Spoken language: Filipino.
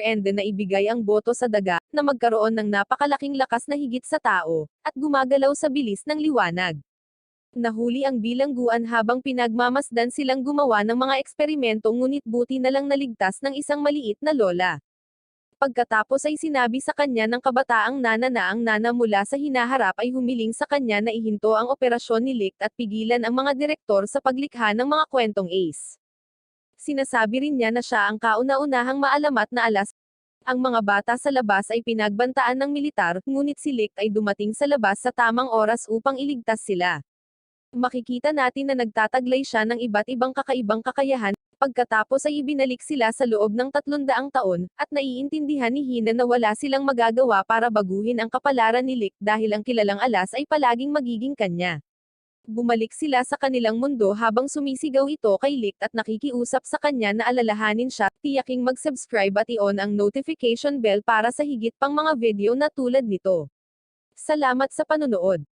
and na ibigay ang boto sa daga, na magkaroon ng napakalaking lakas na higit sa tao, at gumagalaw sa bilis ng liwanag. Nahuli ang bilangguan habang pinagmamasdan silang gumawa ng mga eksperimento ngunit buti na lang naligtas ng isang maliit na lola. Pagkatapos ay sinabi sa kanya ng kabataang nana na ang nana mula sa hinaharap ay humiling sa kanya na ihinto ang operasyon ni Licht at pigilan ang mga direktor sa paglikha ng mga kwentong Ace. Sinasabi rin niya na siya ang kauna-unahang maalamat na alas. Ang mga bata sa labas ay pinagbantaan ng militar, ngunit si Licht ay dumating sa labas sa tamang oras upang iligtas sila. Makikita natin na nagtataglay siya ng iba't ibang kakaibang kakayahan, pagkatapos ay ibinalik sila sa loob ng 300 taon, at naiintindihan ni Hina na wala silang magagawa para baguhin ang kapalaran ni Licht dahil ang kilalang alas ay palaging magiging kanya. Bumalik sila sa kanilang mundo habang sumisigaw ito kay Licht at nakikiusap sa kanya na alalahanin siya, tiyaking mag-subscribe at i-on ang notification bell para sa higit pang mga video na tulad nito. Salamat sa panunood.